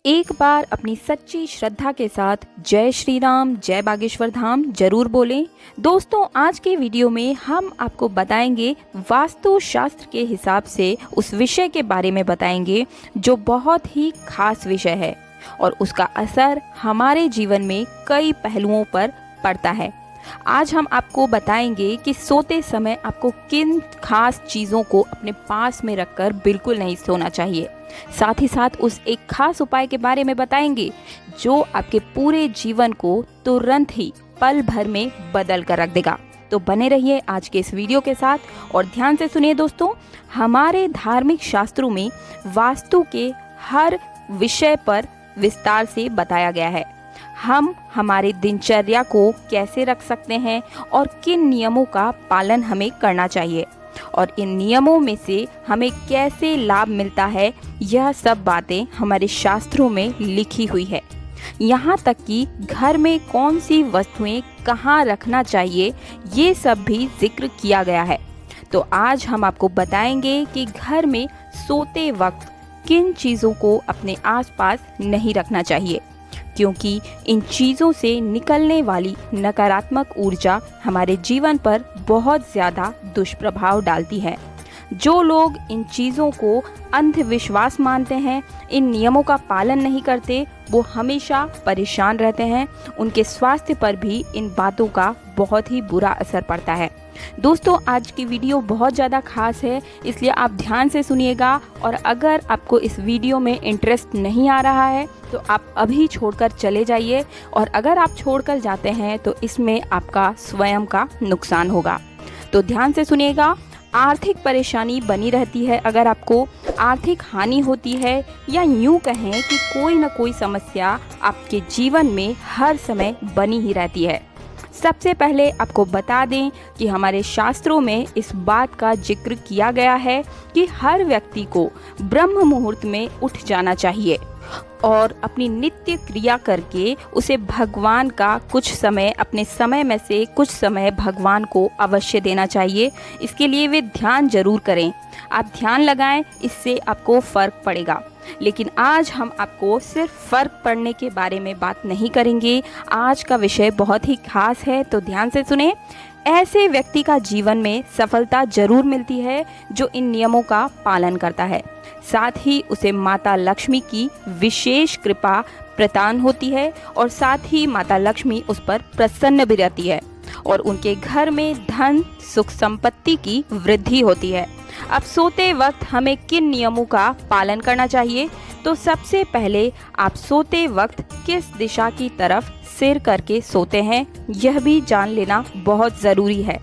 एक बार अपनी सच्ची श्रद्धा के साथ जय श्री राम जय बागेश्वर धाम जरूर बोलें। दोस्तों, आज के वीडियो में हम आपको बताएंगे वास्तु शास्त्र के हिसाब से उस विषय के बारे में बताएंगे जो बहुत ही खास विषय है और उसका असर हमारे जीवन में कई पहलुओं पर पड़ता है। आज हम आपको बताएंगे कि सोते समय आपको किन खास चीज़ों को अपने पास में रखकर बिल्कुल नहीं सोना चाहिए। साथ ही साथ उस एक खास उपाय के बारे में बताएंगे जो आपके पूरे जीवन को तुरंत ही पल भर में बदल कर रख देगा। तो बने रहिए आज के इस वीडियो के साथ और ध्यान से सुनिए दोस्तों। हमारे धार्मिक शास्त्रों में वास्तु के हर विषय पर विस्तार से बताया गया है। हम हमारी दिनचर्या को कैसे रख सकते हैं और किन नियमों का पालन हमें करना चाहिए और इन नियमों में से हमें कैसे लाभ मिलता है, यह सब बातें हमारे शास्त्रों में लिखी हुई है। यहाँ तक कि घर में कौन सी वस्तुएं कहाँ रखना चाहिए, ये सब भी जिक्र किया गया है। तो आज हम आपको बताएंगे कि घर में सोते वक्त किन चीज़ों को अपने आसपास नहीं रखना चाहिए, क्योंकि इन चीज़ों से निकलने वाली नकारात्मक ऊर्जा हमारे जीवन पर बहुत ज़्यादा दुष्प्रभाव डालती है। जो लोग इन चीज़ों को अंधविश्वास मानते हैं, इन नियमों का पालन नहीं करते, वो हमेशा परेशान रहते हैं। उनके स्वास्थ्य पर भी इन बातों का बहुत ही बुरा असर पड़ता है। दोस्तों, आज की वीडियो बहुत ज़्यादा खास है, इसलिए आप ध्यान से सुनिएगा और अगर आपको इस वीडियो में इंटरेस्ट नहीं आ रहा है तो आप अभी छोड़कर चले जाइए और अगर आप छोड़कर जाते हैं तो इसमें आपका स्वयं का नुकसान होगा। तो ध्यान से सुनिएगा। आर्थिक परेशानी बनी रहती है, अगर आपको आर्थिक हानि होती है या यूँ कहें कि कोई ना कोई समस्या आपके जीवन में हर समय बनी ही रहती है। सबसे पहले आपको बता दें कि हमारे शास्त्रों में इस बात का जिक्र किया गया है कि हर व्यक्ति को ब्रह्म मुहूर्त में उठ जाना चाहिए और अपनी नित्य क्रिया करके उसे भगवान का कुछ समय, अपने समय में से कुछ समय भगवान को अवश्य देना चाहिए। इसके लिए वे ध्यान जरूर करें। आप ध्यान लगाएं, इससे आपको फ़र्क पड़ेगा। लेकिन आज हम आपको सिर्फ फ़र्क पड़ने के बारे में बात नहीं करेंगे। आज का विषय बहुत ही खास है, तो ध्यान से सुने। ऐसे व्यक्ति का जीवन में सफलता जरूर मिलती है जो इन नियमों का पालन करता है। साथ ही उसे माता लक्ष्मी की विशेष कृपा प्रदान होती है और साथ ही माता लक्ष्मी उस पर प्रसन्न भी रहती है और उनके घर में धन सुख संपत्ति की वृद्धि होती है। अब सोते वक्त हमें किन नियमों का पालन करना चाहिए? तो सबसे पहले आप सोते वक्त किस दिशा की तरफ सिर करके सोते हैं, यह भी जान लेना बहुत ज़रूरी है।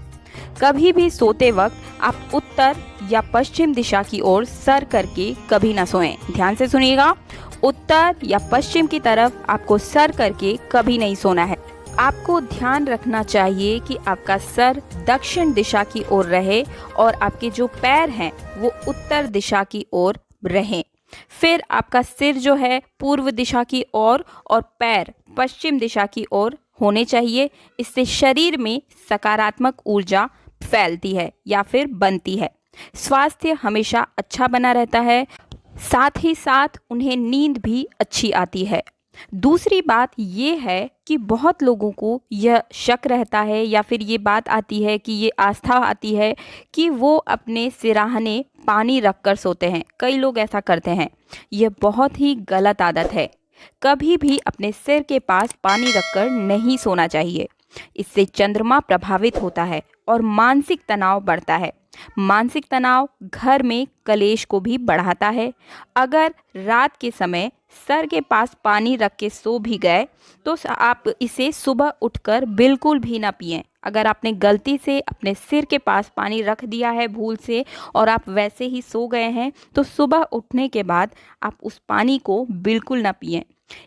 कभी भी सोते वक्त आप उत्तर या पश्चिम दिशा की ओर सर करके कभी ना सोएं। ध्यान से सुनिएगा। उत्तर या पश्चिम की तरफ आपको सर करके कभी नहीं सोना है। आपको ध्यान रखना चाहिए कि आपका सर दक्षिण दिशा की ओर रहे और आपके जो पैर हैं वो उत्तर दिशा की ओर रहें। फिर आपका सिर जो है पूर्व दिशा की ओर और पैर पश्चिम दिशा की ओर होने चाहिए। इससे शरीर में सकारात्मक ऊर्जा फैलती है या फिर बनती है। स्वास्थ्य हमेशा अच्छा बना रहता है, साथ ही साथ उन्हें नींद भी अच्छी आती है। दूसरी बात ये है कि बहुत लोगों को यह शक रहता है या फिर ये बात आती है कि ये आस्था आती है कि वो अपने सिराहने पानी रखकर सोते हैं। कई लोग ऐसा करते हैं। यह बहुत ही गलत आदत है। कभी भी अपने सिर के पास पानी रखकर नहीं सोना चाहिए। इससे चंद्रमा प्रभावित होता है और मानसिक तनाव बढ़ता है। मानसिक तनाव घर में कलेश को भी बढ़ाता है। अगर रात के समय सर के पास पानी रख के सो भी गए तो आप इसे सुबह उठकर बिल्कुल भी ना पिएं। अगर आपने गलती से अपने सिर के पास पानी रख दिया है भूल से और आप वैसे ही सो गए हैं तो सुबह उठने के बाद आप उस पानी को बिल्कुल ना पिएं।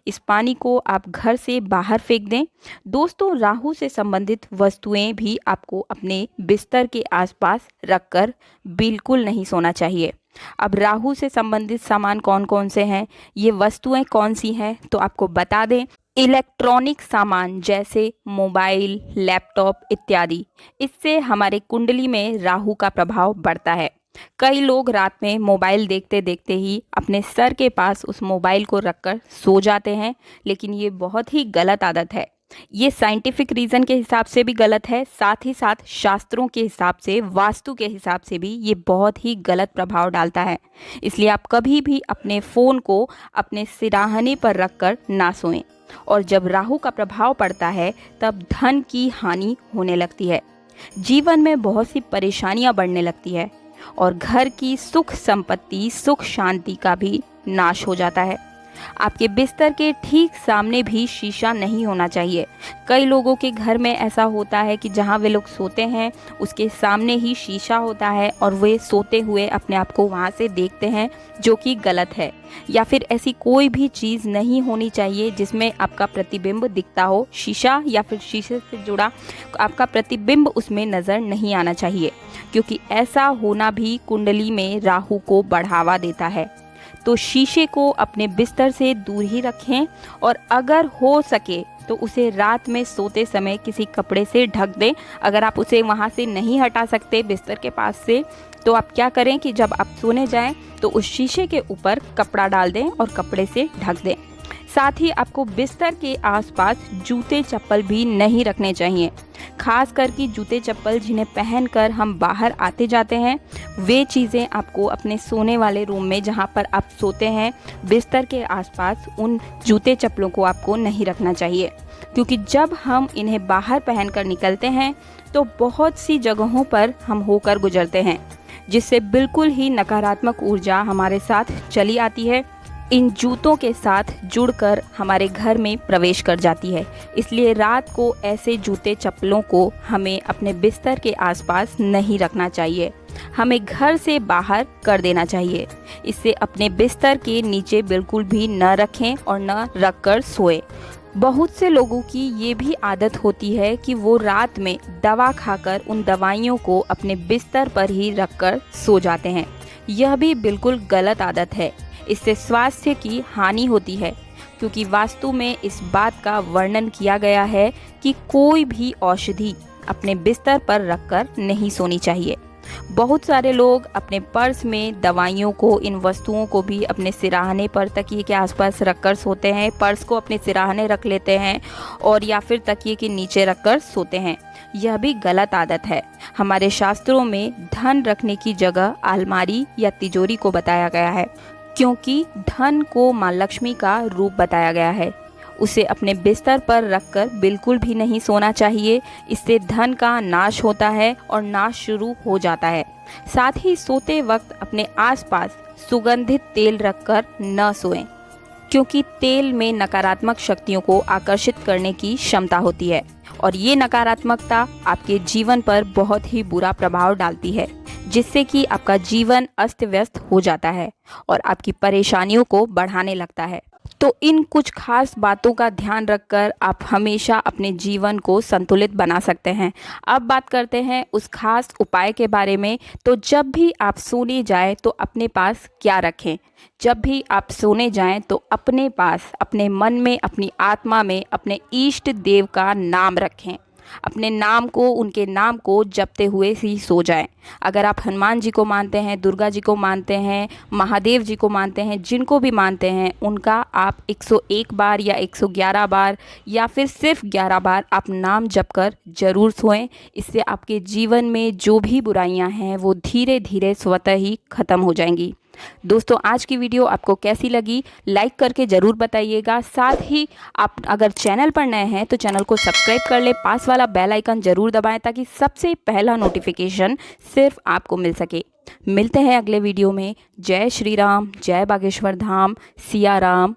इस पानी को आप घर से बाहर फेंक दें। दोस्तों, राहु से संबंधित वस्तुएं भी आपको अपने बिस्तर के आसपास रखकर बिल्कुल नहीं सोना चाहिए। अब राहु से संबंधित सामान कौन कौन से हैं, ये वस्तुएं कौन सी हैं, तो आपको बता दें। इलेक्ट्रॉनिक सामान जैसे मोबाइल, लैपटॉप इत्यादि, इससे हमारे कुंडली में राहु का प्रभाव बढ़ता है। कई लोग रात में मोबाइल देखते देखते ही अपने सर के पास उस मोबाइल को रखकर सो जाते हैं, लेकिन ये बहुत ही गलत आदत है। ये साइंटिफिक रीज़न के हिसाब से भी गलत है, साथ ही साथ शास्त्रों के हिसाब से, वास्तु के हिसाब से भी ये बहुत ही गलत प्रभाव डालता है। इसलिए आप कभी भी अपने फ़ोन को अपने सिराहने पर रखकर ना सोएं। और जब राहु का प्रभाव पड़ता है तब धन की हानि होने लगती है, जीवन में बहुत सी परेशानियां बढ़ने लगती है और घर की सुख संपत्ति, सुख शांति का भी नाश हो जाता है। आपके बिस्तर के ठीक सामने भी शीशा नहीं होना चाहिए। कई लोगों के घर में ऐसा होता है कि जहां वे लोग सोते हैं उसके सामने ही शीशा होता है और वे सोते हुए अपने आप को वहां से देखते हैं, जो कि गलत है। या फिर ऐसी कोई भी चीज़ नहीं होनी चाहिए जिसमें आपका प्रतिबिंब दिखता हो। शीशा या फिर शीशे से जुड़ा आपका प्रतिबिंब उसमें नज़र नहीं आना चाहिए, क्योंकि ऐसा होना भी कुंडली में राहु को बढ़ावा देता है। तो शीशे को अपने बिस्तर से दूर ही रखें और अगर हो सके तो उसे रात में सोते समय किसी कपड़े से ढक दें। अगर आप उसे वहाँ से नहीं हटा सकते बिस्तर के पास से, तो आप क्या करें कि जब आप सोने जाएं तो उस शीशे के ऊपर कपड़ा डाल दें और कपड़े से ढक दें। साथ ही आपको बिस्तर के आसपास जूते चप्पल भी नहीं रखने चाहिए। खास करके जूते चप्पल जिन्हें पहनकर हम बाहर आते जाते हैं, वे चीज़ें आपको अपने सोने वाले रूम में जहां पर आप सोते हैं बिस्तर के आसपास उन जूते चप्पलों को आपको नहीं रखना चाहिए, क्योंकि जब हम इन्हें बाहर पहनकर निकलते हैं तो बहुत सी जगहों पर हम होकर गुजरते हैं, जिससे बिल्कुल ही नकारात्मक ऊर्जा हमारे साथ चली आती है, इन जूतों के साथ जुड़कर हमारे घर में प्रवेश कर जाती है। इसलिए रात को ऐसे जूते चप्पलों को हमें अपने बिस्तर के आसपास नहीं रखना चाहिए, हमें घर से बाहर कर देना चाहिए। इसे अपने बिस्तर के नीचे बिल्कुल भी न रखें और न रखकर सोएं। बहुत से लोगों की ये भी आदत होती है कि वो रात में दवा खाकर उन दवाइयों को अपने बिस्तर पर ही रखकर सो जाते हैं। यह भी बिल्कुल गलत आदत है। इससे स्वास्थ्य की हानि होती है, क्योंकि वास्तु में इस बात का वर्णन किया गया है कि कोई भी औषधि अपने बिस्तर पर रखकर नहीं सोनी चाहिए। बहुत सारे लोग अपने पर्स में दवाइयों को, इन वस्तुओं को भी अपने सिराहने पर तकिए के आसपास रखकर सोते हैं। पर्स को अपने सिराहने रख लेते हैं और या फिर तकिए के नीचे रखकर सोते हैं। यह भी गलत आदत है। हमारे शास्त्रों में धन रखने की जगह अलमारी या तिजोरी को बताया गया है, क्योंकि धन को माँ लक्ष्मी का रूप बताया गया है। उसे अपने बिस्तर पर रखकर बिल्कुल भी नहीं सोना चाहिए। इससे धन का नाश होता है और नाश शुरू हो जाता है। साथ ही सोते वक्त अपने आसपास सुगंधित तेल रखकर न सोएं, क्योंकि तेल में नकारात्मक शक्तियों को आकर्षित करने की क्षमता होती है और ये नकारात्मकता आपके जीवन पर बहुत ही बुरा प्रभाव डालती है, जिससे कि आपका जीवन अस्त व्यस्त हो जाता है और आपकी परेशानियों को बढ़ाने लगता है। तो इन कुछ खास बातों का ध्यान रखकर आप हमेशा अपने जीवन को संतुलित बना सकते हैं। अब बात करते हैं उस खास उपाय के बारे में। तो जब भी आप सोने जाएं तो अपने पास क्या रखें? जब भी आप सोने जाएं तो अपने पास, अपने मन में, अपनी आत्मा में अपने इष्ट देव का नाम रखें। अपने नाम को, उनके नाम को जपते हुए ही सो जाएं। अगर आप हनुमान जी को मानते हैं, दुर्गा जी को मानते हैं, महादेव जी को मानते हैं, जिनको भी मानते हैं, उनका आप 101 बार या 111 बार या फिर सिर्फ 11 बार आप नाम जप कर जरूर सोएं। इससे आपके जीवन में जो भी बुराइयां हैं वो धीरे धीरे स्वतः ही खत्म हो जाएंगी। दोस्तों, आज की वीडियो आपको कैसी लगी लाइक करके ज़रूर बताइएगा। साथ ही आप अगर चैनल पर नए हैं तो चैनल को सब्सक्राइब कर ले, पास वाला बेल आइकन ज़रूर दबाएं ताकि सबसे पहला नोटिफिकेशन सिर्फ आपको मिल सके। मिलते हैं अगले वीडियो में। जय श्री राम, जय बागेश्वर धाम, सिया राम।